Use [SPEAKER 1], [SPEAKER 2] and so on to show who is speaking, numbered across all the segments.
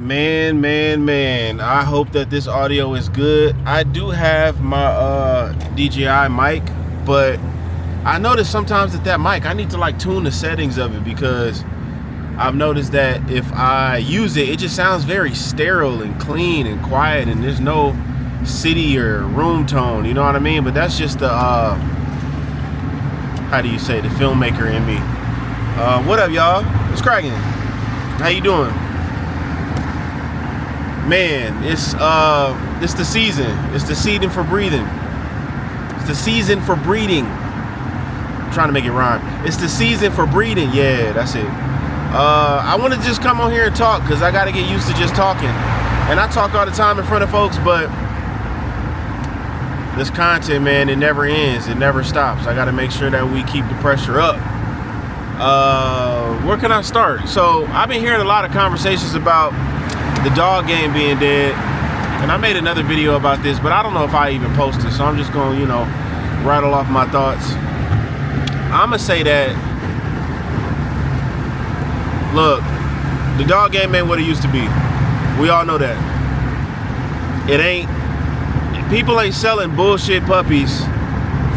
[SPEAKER 1] Man. I hope that this audio is good. I do have my DJI mic, but I notice sometimes that mic, I need to like tune the settings of it, because I've noticed that if I use it, it just sounds very sterile and clean and quiet, and there's no city or room tone, you know what I mean? But that's just the, how do you say, the filmmaker in me. What up, y'all? What's cracking? How you doing? Man, it's the season. It's the season for breathing. It's the season for breeding. I'm trying to make it rhyme. It's the season for breeding. Yeah, that's it. I want to just come on here and talk, because I got to get used to just talking. And I talk all the time in front of folks, but this content, man, it never ends. It never stops. I got to make sure that we keep the pressure up. Where can I start? So I've been hearing a lot of conversations about the dog game being dead, and I made another video about this, but I don't know if I even posted, so I'm just going to, rattle off my thoughts. I'm going to say that, look, the dog game ain't what it used to be. We all know that. People ain't selling bullshit puppies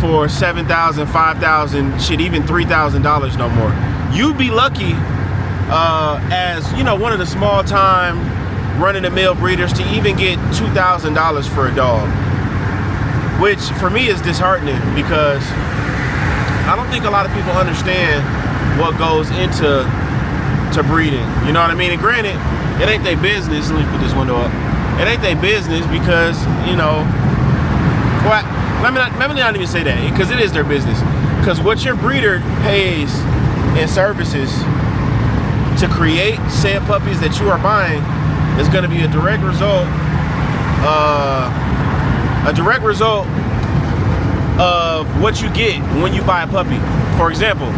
[SPEAKER 1] for $7,000, $5,000, shit, even $3,000 no more. You'd be lucky as, one of the small time run-of-the-mill breeders to even get $2,000 for a dog, which for me is disheartening, because I don't think a lot of people understand what goes into breeding. You know what I mean? And granted, it ain't their business. Let me put this window up. It ain't their business, because let me not even say that, because it is their business. Because what your breeder pays in services to create said puppies that you are buying is going to be a direct result of what you get when you buy a puppy. For example,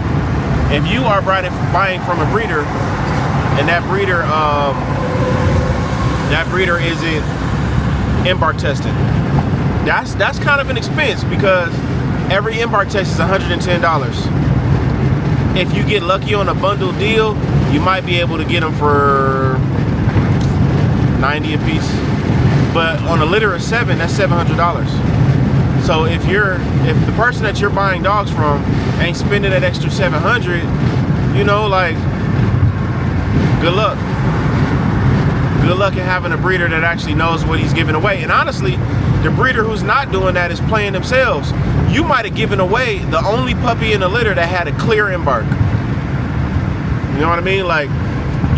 [SPEAKER 1] if you are buying from a breeder, and that breeder isn't embark tested, that's kind of an expense, because every embark test is $110. If you get lucky on a bundle deal, you might be able to get them for $90 a piece, but on a litter of 7, that's $700. So if the person that you're buying dogs from ain't spending that extra $700, good luck. Good luck in having a breeder that actually knows what he's giving away. And honestly, the breeder who's not doing that is playing themselves. You might have given away the only puppy in the litter that had a clear embark. You know what I mean? Like,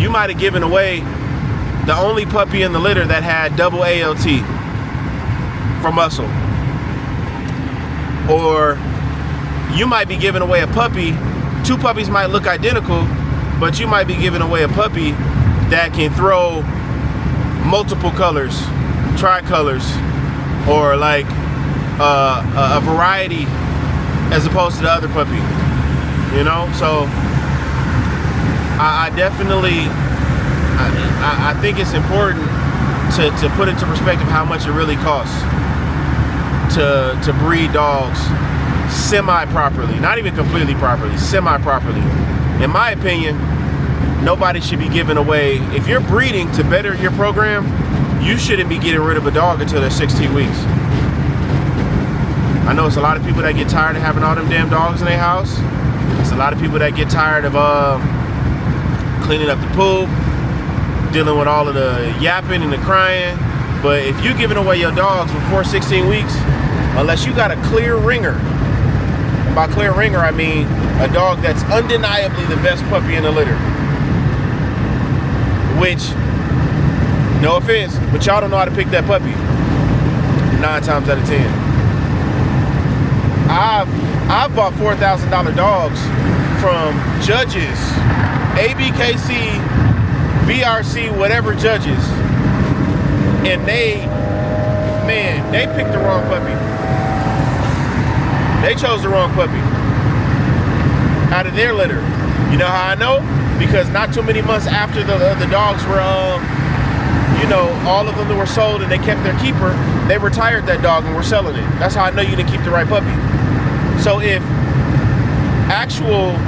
[SPEAKER 1] you might have given away the only puppy in the litter that had double ALT for muscle. Or you might be giving away a puppy, 2 puppies might look identical, but you might be giving away a puppy that can throw multiple colors, tricolors, or like a variety as opposed to the other puppy, So I definitely, I think it's important to put into perspective how much it really costs to breed dogs semi-properly, not even completely properly, semi-properly. In my opinion, nobody should be giving away, if you're breeding to better your program, you shouldn't be getting rid of a dog until they're 16 weeks. I know it's a lot of people that get tired of having all them damn dogs in their house. It's a lot of people that get tired of cleaning up the poop, dealing with all of the yapping and the crying. But if you're giving away your dogs before 16 weeks, unless you got a clear ringer, and by clear ringer I mean a dog that's undeniably the best puppy in the litter, which, no offense, but y'all don't know how to pick that puppy 9 times out of 10. I've bought $4,000 dogs from judges, ABKC, BRC, whatever judges, and they picked the wrong puppy. They chose the wrong puppy out of their litter. You know how I know? Because not too many months after the dogs were, all of them that were sold and they kept their keeper, they retired that dog and were selling it. That's how I know you didn't keep the right puppy. So if actual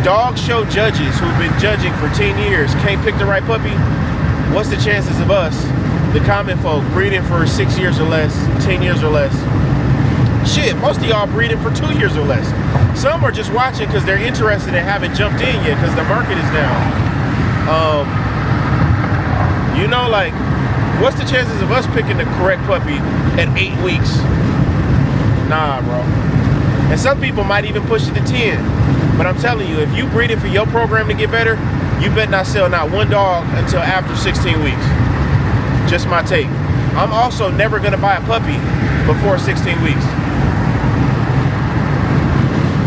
[SPEAKER 1] dog show judges who've been judging for 10 years can't pick the right puppy, what's the chances of us, the common folk, breeding for 6 years or less, 10 years or less? Shit, most of y'all breeding for 2 years or less. Some are just watching because they're interested and haven't jumped in yet because the market is down. You know, like, what's the chances of us picking the correct puppy at 8 weeks? Nah, bro. And some people might even push it to 10. But I'm telling you, if you breeding for your program to get better, you better not sell not one dog until after 16 weeks. Just my take. I'm also never gonna buy a puppy before 16 weeks.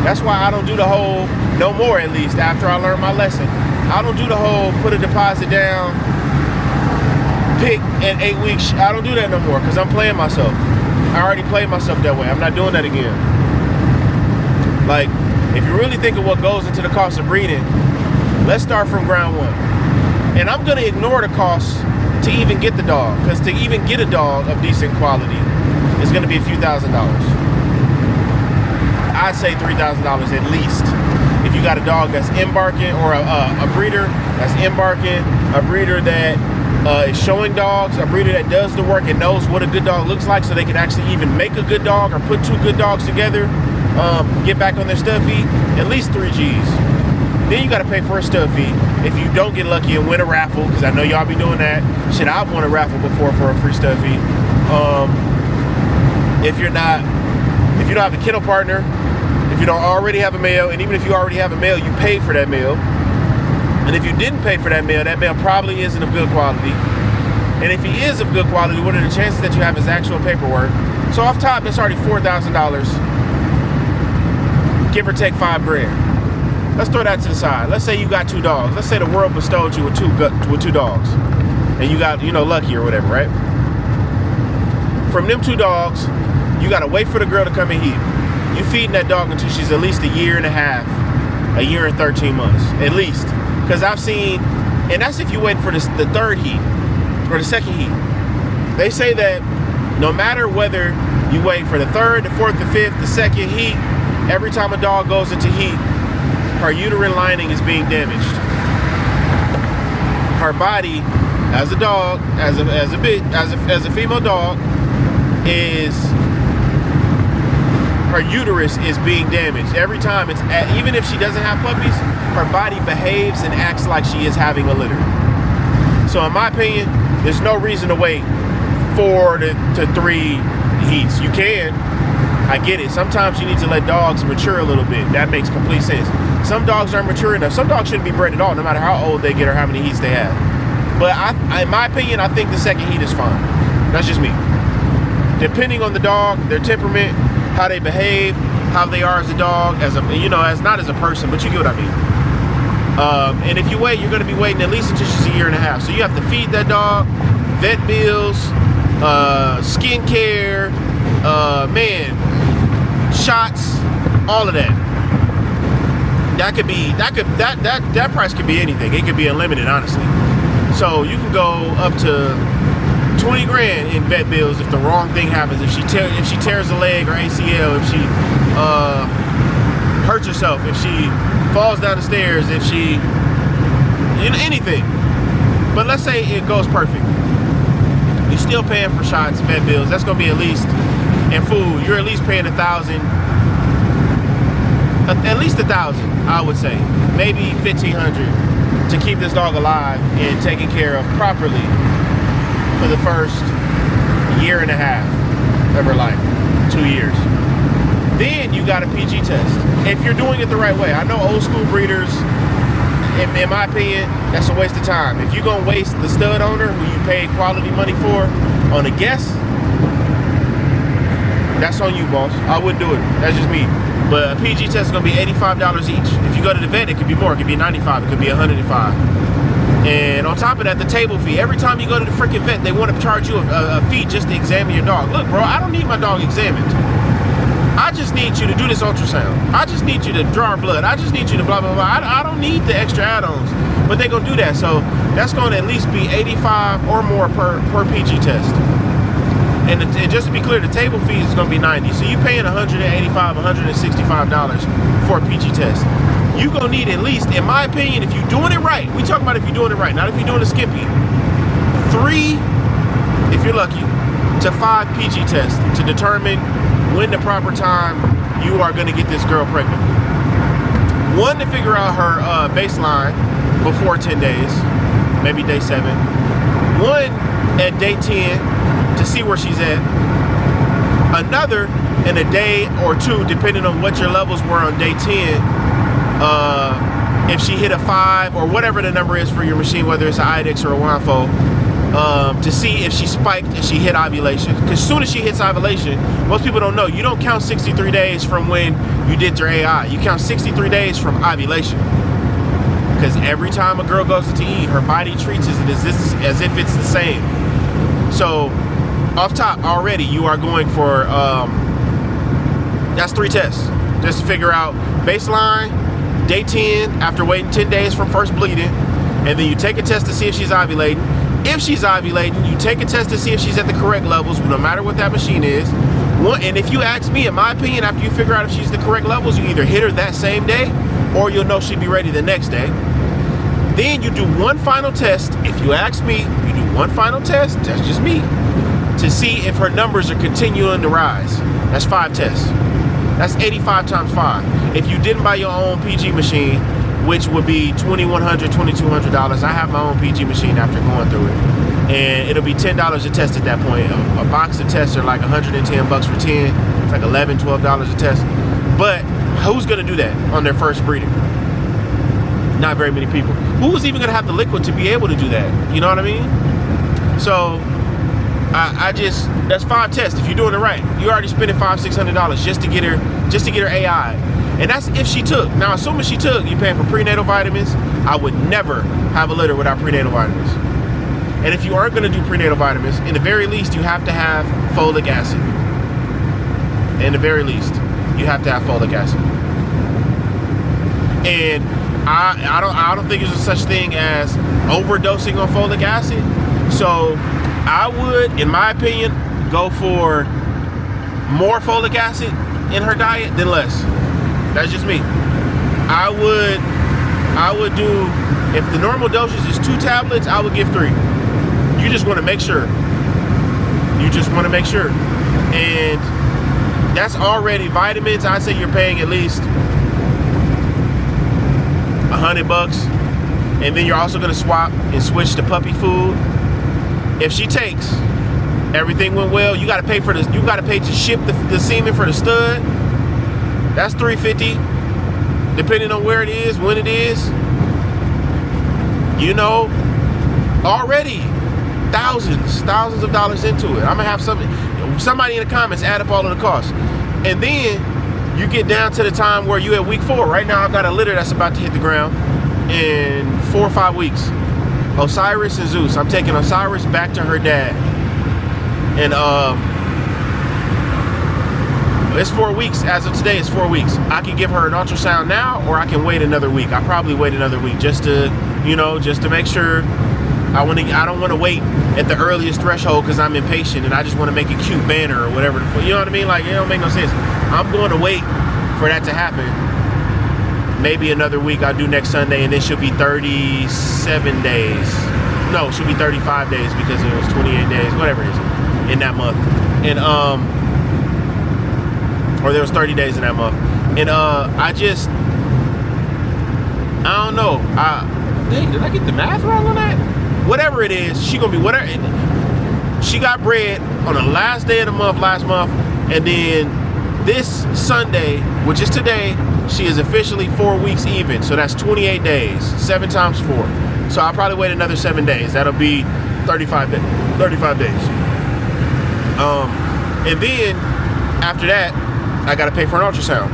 [SPEAKER 1] That's why I don't do the whole, no more at least, after I learned my lesson. I don't do the whole put a deposit down, pick at 8 weeks. I don't do that no more because I'm playing myself. I already played myself that way. I'm not doing that again. Like, if you really think of what goes into the cost of breeding, let's start from ground one. And I'm gonna ignore the cost to even get the dog, because to even get a dog of decent quality is gonna be a few $1,000s. I'd say $3,000 at least. If you got a dog that's embarking, or a breeder that's embarking, a breeder that is showing dogs, a breeder that does the work and knows what a good dog looks like so they can actually even make a good dog or put two good dogs together, get back on their stud feed, at least 3 G's. Then you got to pay for a stud feed. If you don't get lucky and win a raffle, because I know y'all be doing that. Shit, I've won a raffle before for a free stud feed. If you don't have a kennel partner, if you don't already have a male, and even if you already have a male, you pay for that male. And if you didn't pay for that male probably isn't of good quality. And if he is of good quality, what are the chances that you have his actual paperwork? So off top, that's already $4,000, give or take $5 grand. Let's throw that to the side. Let's say you got 2 dogs. Let's say the world bestowed you with two dogs, and you got, lucky or whatever, right? From them 2 dogs, you gotta wait for the girl to come and heat. You feeding that dog until she's at least 1.5 years, 1 year and 13 months, at least. Because I've seen, and that's if you wait for the 3rd heat or the 2nd heat. They say that no matter whether you wait for the 3rd, the 4th, the 5th, the 2nd heat, every time a dog goes into heat, her uterine lining is being damaged. Her body, as a dog, as a female dog, her uterus is being damaged. Every time even if she doesn't have puppies, her body behaves and acts like she is having a litter. So in my opinion, there's no reason to wait 4 to 3 heats. You can, I get it. Sometimes you need to let dogs mature a little bit. That makes complete sense. Some dogs aren't mature enough. Some dogs shouldn't be bred at all, no matter how old they get or how many heats they have. But in my opinion, I think the 2nd heat is fine. That's just me. Depending on the dog, their temperament, how they behave, how they are as a dog, as not as a person, but you get what I mean. And if you wait, you're going to be waiting at least until she's 1.5 years. So you have to feed that dog, vet bills, skin care, shots, all of that. That price could be anything. It could be unlimited, honestly. So you can go up to 20 grand in vet bills if the wrong thing happens. If she tears a leg or ACL, if she hurts herself, if she falls down the stairs, if she, anything. But let's say it goes perfect. You're still paying for shots, vet bills. That's gonna be at least, and food. You're at least paying $1,000. At least $1,000, I would say. Maybe $1,500 to keep this dog alive and taken care of properly for the first 1.5 years of her life, 2 years. Then you got a PG test. If you're doing it the right way. I know old school breeders, in my opinion, that's a waste of time. If you're gonna waste the stud owner who you paid quality money for on a guess, that's on you, boss. I wouldn't do it. That's just me. But a PG test is gonna be $85 each. If you go to the vet, it could be more. It could be $95. It could be $105. And on top of that, the table fee. Every time you go to the freaking vet, they want to charge you a fee just to examine your dog. Look, bro, I don't need my dog examined. I just need you to do this ultrasound. I just need you to draw blood. I just need you to blah, blah, blah. I don't need the extra add-ons. But they're going to do that. So that's going to at least be $85 or more per PG test. And just to be clear, the table fee is going to be $90. So you're paying $185, $165 for a PG test. You're going to need at least, in my opinion, if you're doing it right, we talking about if you're doing it right, not if you're doing it skimpy. 3, if you're lucky, to 5 PG tests to determine when the proper time you are going to get this girl pregnant. 1, to figure out her baseline before 10 days, maybe day 7. 1 at day 10 to see where she's at. Another in a day or 2, depending on what your levels were on day 10. If she hit a 5 or whatever the number is for your machine, whether it's an IDEX or a WANFO, to see if she spiked and she hit ovulation. Because as soon as she hits ovulation, most people don't know, you don't count 63 days from when you did your AI. You count 63 days from ovulation. Because every time a girl goes into E, her body treats it as if it's the same. So, off top already, you are going for, that's 3 tests. Just to figure out baseline, day 10, after waiting 10 days from first bleeding, and then you take a test to see if she's ovulating. If she's ovulating, you take a test to see if she's at the correct levels, no matter what that machine is. And if you ask me, in my opinion, after you figure out if she's the correct levels, you either hit her that same day, or you'll know she'll be ready the next day. Then you do 1 final test. If you ask me, you do 1 final test, that's just me, to see if her numbers are continuing to rise. That's 5 tests. That's 85 times 5. If you didn't buy your own PG machine, which would be $2,100, $2,200, I have my own PG machine after going through it. And it'll be $10 a test at that point. A box of tests are like 110 bucks for 10. It's like $11, $12 a test. But who's gonna do that on their first breeding? Not very many people. Who's even gonna have the liquid to be able to do that? You know what I mean? So, that's 5 tests. If you're doing it right, you're already spending $500, $600 just to get her AI. And that's if she took. Now, assuming she took, you're paying for prenatal vitamins. I would never have a litter without prenatal vitamins. And if you aren't going to do prenatal vitamins, in the very least, you have to have folic acid. In the very least, you have to have folic acid. And I don't think there's a such thing as overdosing on folic acid. So I would, in my opinion, go for more folic acid in her diet than less. That's just me. I would do, if the normal dosage is 2 tablets, I would give 3. You just want to make sure. You just want to make sure. And that's already vitamins. I'd say you're paying at least $100. And then you're also going to swap and switch to puppy food. If she takes, everything went well, you got to pay for this. You got to pay to ship the semen for the stud. That's $350, depending on where it is, when it is. You know, already thousands of dollars into it. I'm gonna have somebody in the comments add up all of the costs, and then you get down to the time where you at week 4. Right now, I've got a litter that's about to hit the ground in 4 or 5 weeks. Osiris and Zeus. I'm taking Osiris back to her dad, and it's 4 weeks. As of today, it's 4 weeks. I can give her an ultrasound now, or I can wait another week. I'll probably wait another week just to make sure. I don't want to wait at the earliest threshold because I'm impatient and I just want to make a cute banner or whatever. You know what I mean? Like, it don't make no sense. I'm going to wait for that to happen. Maybe another week. I'll do next Sunday, and then she'll be 37 days. No, she'll be 35 days because it was 28 days, whatever it is, in that month. And or there was 30 days in that month. And I don't know. Dang, did I get the math wrong on that? Whatever it is, she gonna be whatever. She got bred on the last day of the month, last month, and then this Sunday, which is today, she is officially 4 weeks even. So that's 28 days, 7 times 4. So I'll probably wait another 7 days. That'll be 35 days. And then after that, I gotta pay for an ultrasound.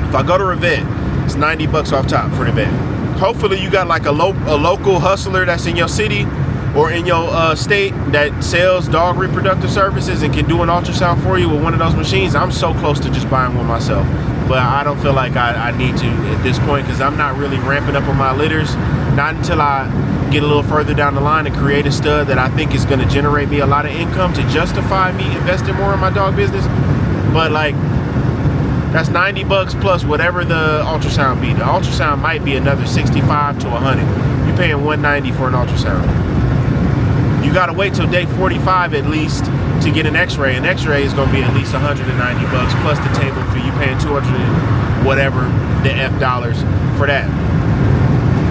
[SPEAKER 1] If I go to a vet, it's $90 off top for the vet. Hopefully you got like a local hustler that's in your city or in your state that sells dog reproductive services and can do an ultrasound for you with one of those machines. I'm so close to just buying one myself, but I don't feel like I need to at this point because I'm not really ramping up on my litters. Not until I get a little further down the line and create a stud that I think is going to generate me a lot of income to justify me investing more in my dog business. But like, that's $90 plus whatever the ultrasound be. The ultrasound might be another $65 to $100. You're paying $190 for an ultrasound. You got to wait till day 45 at least to get an x-ray. An x-ray is going to be at least $190 plus the table fee. You paying 200 and whatever the F dollars for that.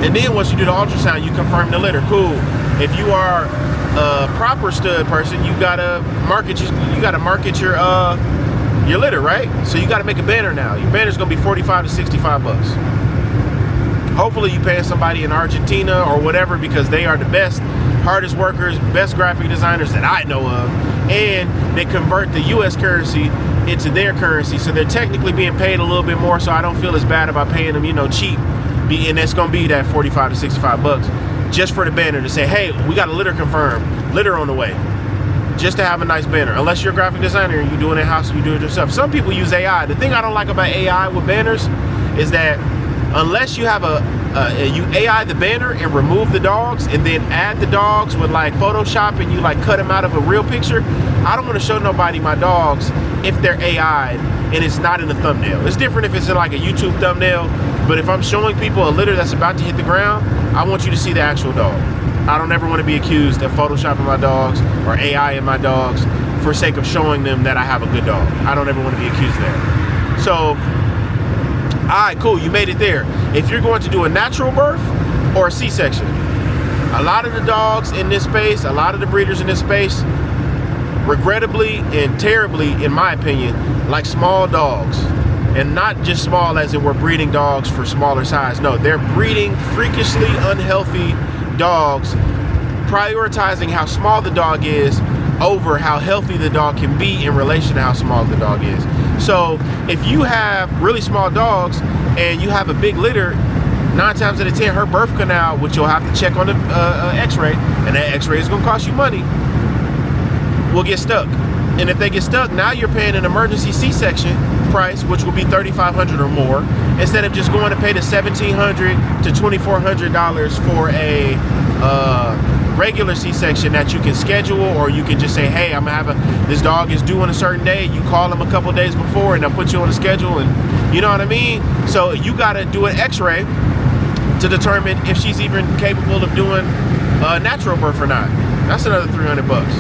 [SPEAKER 1] And then once you do the ultrasound, you confirm the litter. Cool. If you are a proper stud person, you gotta market your litter, right? So you gotta make a banner now. Your banner's gonna be 45 to 65 bucks. Hopefully you pay somebody in Argentina or whatever, because they are the best, hardest workers, best graphic designers that I know of, and they convert the US currency into their currency, so they're technically being paid a little bit more, so I don't feel as bad about paying them, you know, cheap. And it's gonna be that 45 to 65 bucks just for the banner to say, hey, we got a litter confirmed, litter on the way, just to have a nice banner. Unless you're a graphic designer and you do it in-house and you do it yourself. Some people use AI. The thing I don't like about AI with banners is that unless you have you AI the banner and remove the dogs and then add the dogs with like Photoshop and you like cut them out of a real picture, I don't want to show nobody my dogs if they're AI'd and it's not in the thumbnail. It's different if it's in like a YouTube thumbnail, but if I'm showing people a litter that's about to hit the ground, I want you to see the actual dog. I don't ever want to be accused of photoshopping my dogs or AI in my dogs for sake of showing them that I have a good dog. I don't ever want to be accused of that. So, all right, cool, you made it there. If you're going to do a natural birth or a C-section, a lot of the dogs in this space, a lot of the breeders in this space, regrettably and terribly, in my opinion, like small dogs. And not just small as in we're breeding dogs for smaller size. No, they're breeding freakishly unhealthy dogs, prioritizing how small the dog is over how healthy the dog can be in relation to how small the dog is. So if you have really small dogs and you have a big litter, 9 times out of 10, her birth canal, which you'll have to check on the x-ray, and that x-ray is gonna cost you money, will get stuck. And if they get stuck, now you're paying an emergency C-section price, which will be $3,500 or more, instead of just going to pay the $1,700 to $2,400 for a regular C-section that you can schedule, or you can just say, hey, I'm gonna have this dog is due on a certain day. You call them a couple days before and they'll put you on a schedule, and you know what I mean? So you gotta do an x-ray to determine if she's even capable of doing a natural birth or not. That's another $300 bucks.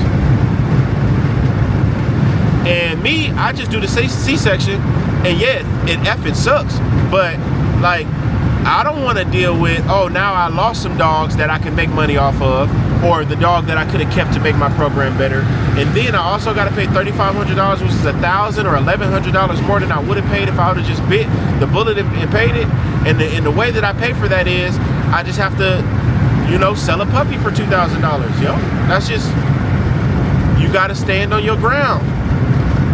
[SPEAKER 1] And me, I just do the C-section, and yeah, it sucks, but like, I don't want to deal with, oh, now I lost some dogs that I can make money off of, or the dog that I could have kept to make my program better, and then I also got to pay $3,500, which is $1,000 or $1,100 more than I would have paid if I would have just bit the bullet and paid it. And the way that I pay for that is I just have to, you know, sell a puppy for $2,000. Yo, that's just, you got to stand on your ground.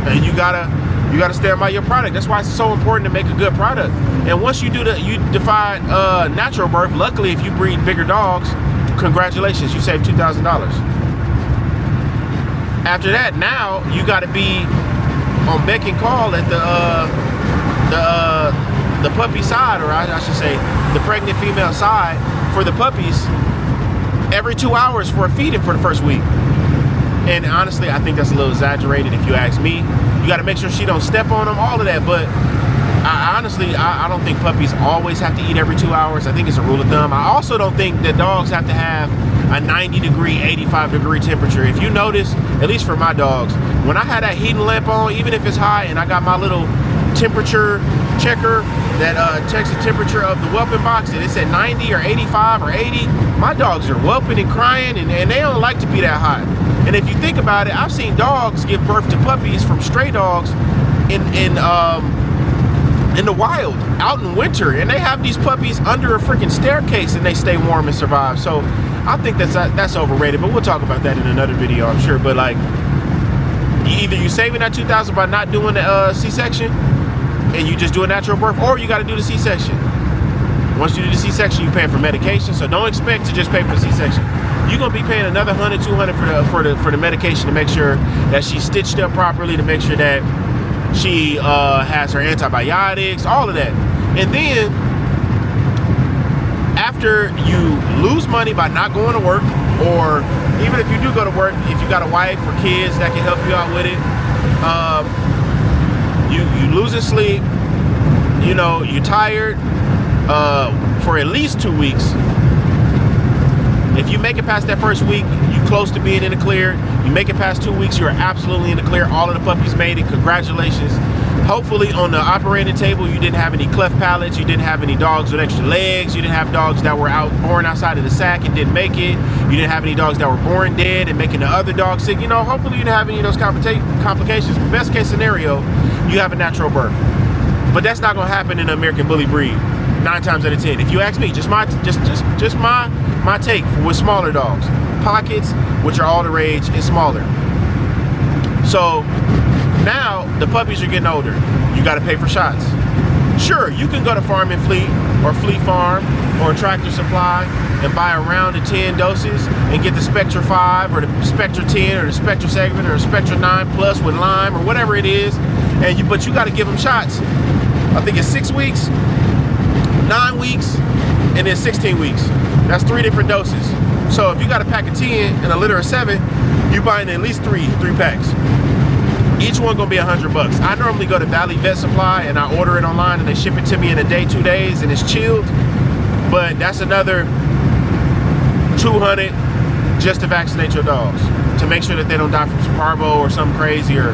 [SPEAKER 1] And you gotta stand by your product. That's why it's so important to make a good product. And once you define natural birth, luckily if you breed bigger dogs, congratulations, you saved $2,000. After that, now you gotta be on beck and call at the puppy side, or I should say the pregnant female side, for the puppies every 2 hours for a feeding for the first week. And honestly, I think that's a little exaggerated if you ask me. You got to make sure she don't step on them, all of that. But I don't think puppies always have to eat every 2 hours. I think it's a rule of thumb. I also don't think that dogs have to have a 90-degree, 85-degree temperature. If you notice, at least for my dogs, when I had that heating lamp on, even if it's high, and I got my little temperature checker that checks the temperature of the whelping box, and it's at 90 or 85 or 80, my dogs are whelping and crying, and they don't like to be that hot. And if you think about it, I've seen dogs give birth to puppies from stray dogs in the wild, out in winter, and they have these puppies under a freaking staircase and they stay warm and survive. So I think that's overrated, but we'll talk about that in another video, I'm sure. But like, either you saving that $2,000 by not doing the C-section and you just do a natural birth, or you got to do the C-section. Once you do the C-section, you paying for medication, so don't expect to just pay for the C-section. You're gonna be paying another $100, $200 for the medication to make sure that she's stitched up properly, to make sure that she has her antibiotics, all of that. And then after you lose money by not going to work, or even if you do go to work, if you got a wife or kids that can help you out with it, you losing sleep, you know, you're tired for at least 2 weeks. If you make it past that first week, you close to being in the clear. You make it past 2 weeks, you're absolutely in the clear. All of the puppies made it. Congratulations. Hopefully on the operating table, you didn't have any cleft palates. You didn't have any dogs with extra legs. You didn't have dogs that were born outside of the sack and didn't make it. You didn't have any dogs that were born dead and making the other dog sick. You know, hopefully you didn't have any of those complications. Best case scenario, you have a natural birth. But that's not gonna happen in the American Bully breed, 9 times out of 10. If you ask me, just my take with smaller dogs. Pockets, which are all the rage, is smaller. So now the puppies are getting older. You got to pay for shots. Sure, you can go to Farm and Fleet or Fleet Farm or Tractor Supply and buy a round of 10 doses and get the Spectra 5 or the Spectra 10 or the Spectra 7 or the Spectra 9 Plus with Lyme or whatever it is. But you got to give them shots. I think it's 6 weeks, 9 weeks, and then 16 weeks. That's 3 different doses. So if you got a pack of 10 and a litter of 7, you're buying at least three packs. Each one gonna be $100. I normally go to Valley Vet Supply and I order it online and they ship it to me in a day, 2 days, and it's chilled. But that's another $200 just to vaccinate your dogs, to make sure that they don't die from parvo or something crazy or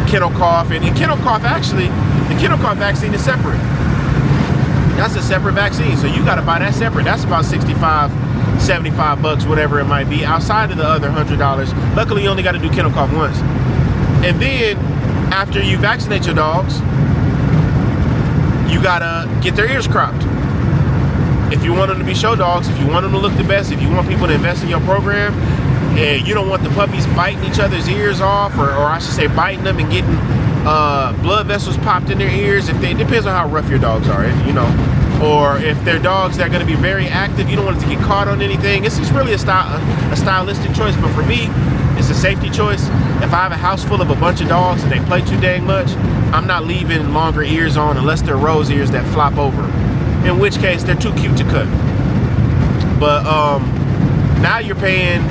[SPEAKER 1] kennel cough. And kennel cough, actually, the kennel cough vaccine is separate. That's a separate vaccine, so you gotta buy that separate. That's about $65, $75, whatever it might be, outside of the other $100. Luckily, you only gotta do kennel cough once. And then, after you vaccinate your dogs, you gotta get their ears cropped. If you want them to be show dogs, if you want them to look the best, if you want people to invest in your program, and you don't want the puppies biting each other's ears off, or I should say biting them and getting blood vessels popped in their ears. It depends on how rough your dogs are, you know. Or if they're dogs that are gonna be very active, you don't want it to get caught on anything. It's really a stylistic choice, but for me, it's a safety choice. If I have a house full of a bunch of dogs and they play too dang much, I'm not leaving longer ears on unless they're rose ears that flop over, in which case they're too cute to cut. But now you're paying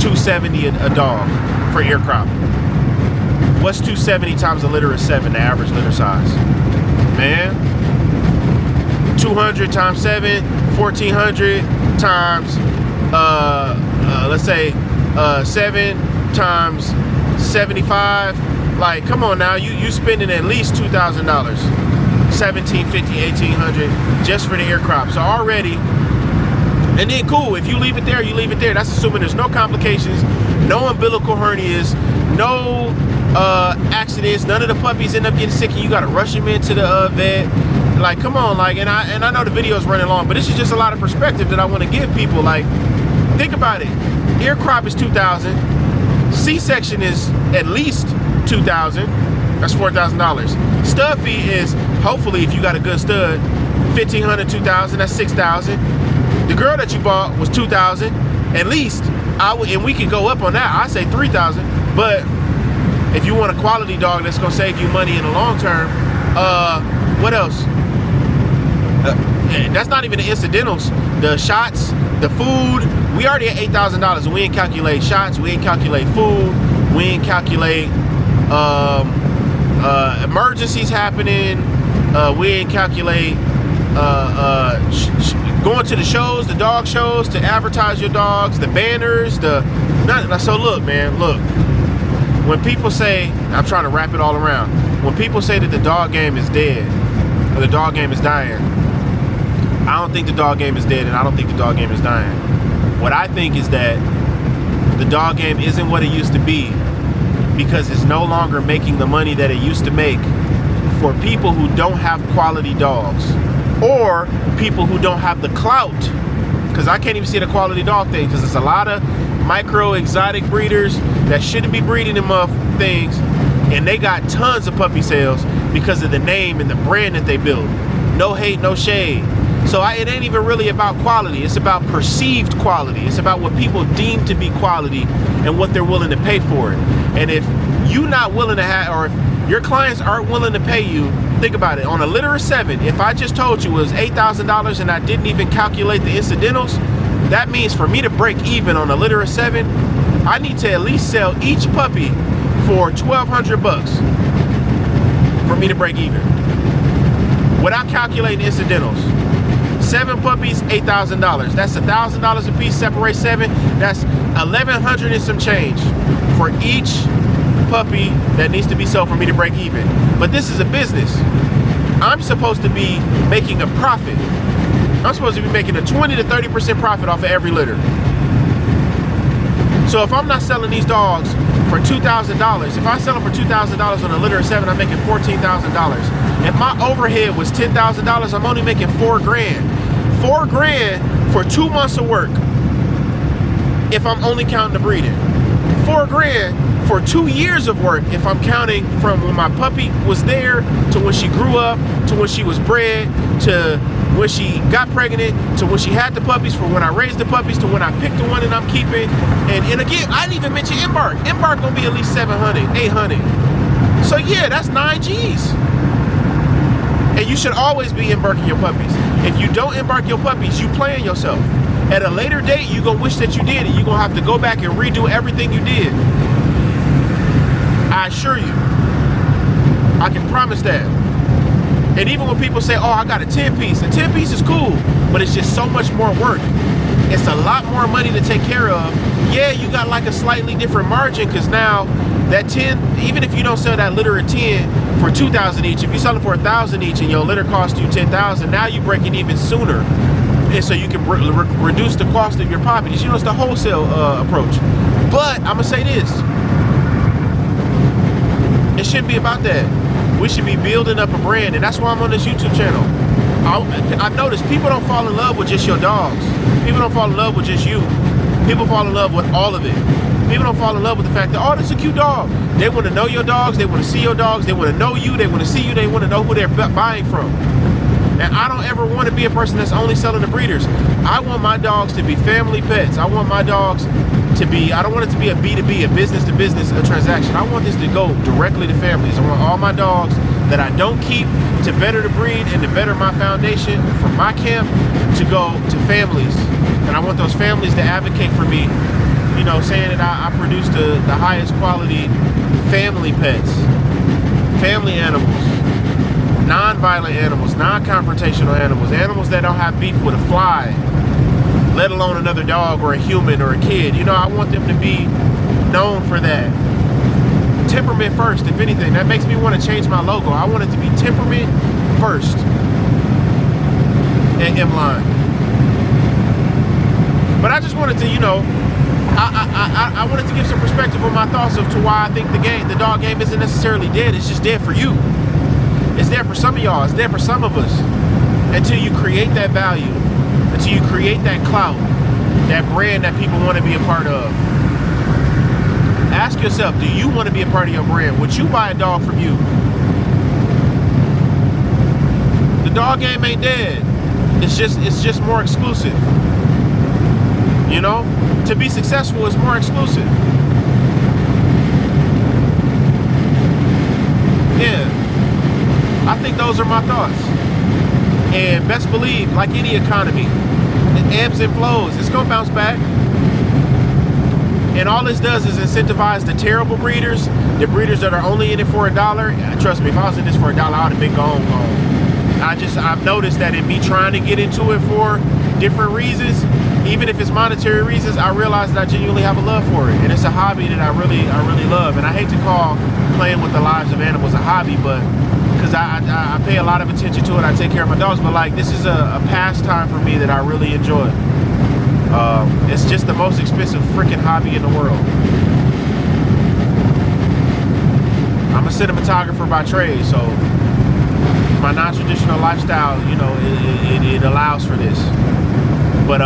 [SPEAKER 1] $270 a dog for ear crop. What's 270 times a litter of 7, the average litter size? Man, 200 times 7, 1400 times let's say 7 times 75. Like, come on now, you spending at least $2,000, $1,750, $1,800 just for the ear crop. So already, and then cool, if you leave it there, you leave it there. That's assuming there's no complications, no umbilical hernias, no accidents, none of the puppies end up getting sick and you gotta rush them into the vet. Like, come on, like, and I know the video's running long, but this is just a lot of perspective that I want to give people. Like, think about it. Ear crop is $2,000. C-section is at least $2,000. That's $4,000. Stud fee is, hopefully, if you got a good stud, $1,500, $2,000. That's $6,000. The girl that you bought was $2,000. At least, and we can go up on that. I say $3,000. But if you want a quality dog that's gonna save you money in the long term, what else? That's not even the incidentals, the shots, the food. We already at $8,000. We ain't calculate shots, we ain't calculate food, we ain't calculate emergencies happening, we ain't calculate going to the shows, the dog shows, to advertise your dogs, the banners, so look, man, look. When people say, I'm trying to wrap it all around, when people say that the dog game is dead, or the dog game is dying, I don't think the dog game is dead, and I don't think the dog game is dying. What I think is that the dog game isn't what it used to be because it's no longer making the money that it used to make for people who don't have quality dogs, or people who don't have the clout. Because I can't even see the quality dog thing, because there's a lot of micro exotic breeders that shouldn't be breeding them things, and they got tons of puppy sales because of the name and the brand that they built. No hate, no shade. So it ain't even really about quality. It's about perceived quality. It's about what people deem to be quality and what they're willing to pay for it. And if you're not willing to have, or if your clients aren't willing to pay you, think about it. On a litter of 7, if I just told you it was $8,000 and I didn't even calculate the incidentals, that means for me to break even on a litter of 7, I need to at least sell each puppy for $1,200 for me to break even, without calculating incidentals. 7 puppies, $8,000. That's $1,000 a piece. Separate 7. That's $1,100 and some change for each puppy that needs to be sold for me to break even. But this is a business. I'm supposed to be making a profit. I'm supposed to be making a 20 to 30% profit off of every litter. So if I'm not selling these dogs for $2,000, if I sell them for $2,000 on a litter of 7, I'm making $14,000. If my overhead was $10,000, I'm only making $4 grand. $4 grand for 2 months of work. If I'm only counting the breeding. $4 grand for 2 years of work if I'm counting from when my puppy was there to when she grew up, to when she was bred, to when she got pregnant, to when she had the puppies, for when I raised the puppies, to when I picked the one that I'm keeping. And again, I didn't even mention embark. Embark gonna be at least 700, 800. So yeah, that's 9 G's. And you should always be embarking your puppies. If you don't embark your puppies, you playing yourself. At a later date, you're gonna wish that you did it. You're gonna have to go back and redo everything you did. I assure you. I can promise that. And even when people say, oh, I got a 10-piece, a 10-piece is cool, but it's just so much more work. It's a lot more money to take care of. Yeah, you got like a slightly different margin, because now that 10, even if you don't sell that litter of 10 for $2,000 each, if you sell it for $1,000 each and your litter costs you $10,000, now you break it even sooner. And so you can reduce the cost of your properties. You know, it's the wholesale approach. But I'm gonna say this. It shouldn't be about that. We should be building up a brand, and that's why I'm on this YouTube channel. I've noticed people don't fall in love with just your dogs. People don't fall in love with just you. People fall in love with all of it. People don't fall in love with the fact that, oh, that's a cute dog. They want to know your dogs. They want to see your dogs. They want to know you. They want to see you. They want to know who they're buying from. And I don't ever want to be a person that's only selling to breeders. I want my dogs to be family pets. I want my dogs to be, I don't want it to be a B2B, a business to business, a transaction. I want this to go directly to families. I want all my dogs that I don't keep to better the breed and to better my foundation for my camp to go to families. And I want those families to advocate for me, you know, saying that I produce the highest quality family pets, family animals, non-violent animals, non-confrontational animals, animals that don't have beef with a fly, let alone another dog or a human or a kid. You know, I want them to be known for that. Temperament first, if anything. That makes me want to change my logo. I want it to be temperament first at M-Line. But I just wanted to, you know, I wanted to give some perspective on my thoughts of to why I think the dog game isn't necessarily dead. It's just dead for you. It's there for some of y'all. It's there for some of us. Until you create that value, until you create that clout, that brand that people want to be a part of. Ask yourself, do you want to be a part of your brand? Would you buy a dog from you? The dog game ain't dead. It's just more exclusive. You know? To be successful is more exclusive. Yeah. I think those are my thoughts. And best believe, like any economy, it ebbs and flows. It's gonna bounce back. And all this does is incentivize the terrible breeders, the breeders that are only in it for $1. Trust me, if I was in this for $1, I would have been gone. I've noticed that in me trying to get into it for different reasons, even if it's monetary reasons, I realize that I genuinely have a love for it. And it's a hobby that I really love. And I hate to call playing with the lives of animals a hobby, but because I pay a lot of attention to it. I take care of my dogs, but like, this is a pastime for me that I really enjoy. It's just the most expensive freaking hobby in the world. I'm a cinematographer by trade, so my non-traditional lifestyle, you know, it allows for this. But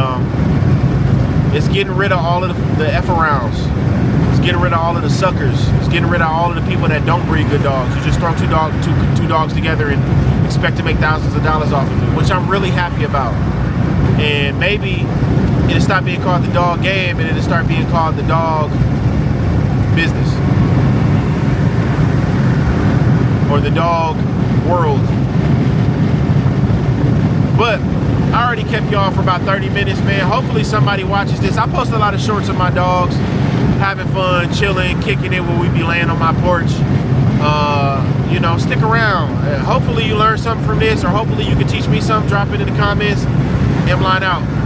[SPEAKER 1] it's getting rid of all of the F-arounds. It's getting rid of all of the suckers. It's getting rid of all of the people that don't breed good dogs. You just throw two dogs together and expect to make thousands of dollars off of it, which I'm really happy about. And maybe it'll stop being called the dog game and it'll start being called the dog business. Or the dog world. But I already kept y'all for about 30 minutes, man. Hopefully somebody watches this. I post a lot of shorts of my dogs, having fun, chilling, kicking it when we be laying on my porch. You know, stick around. Hopefully you learn something from this, or hopefully you can teach me something. Drop it in the comments. M-Line out.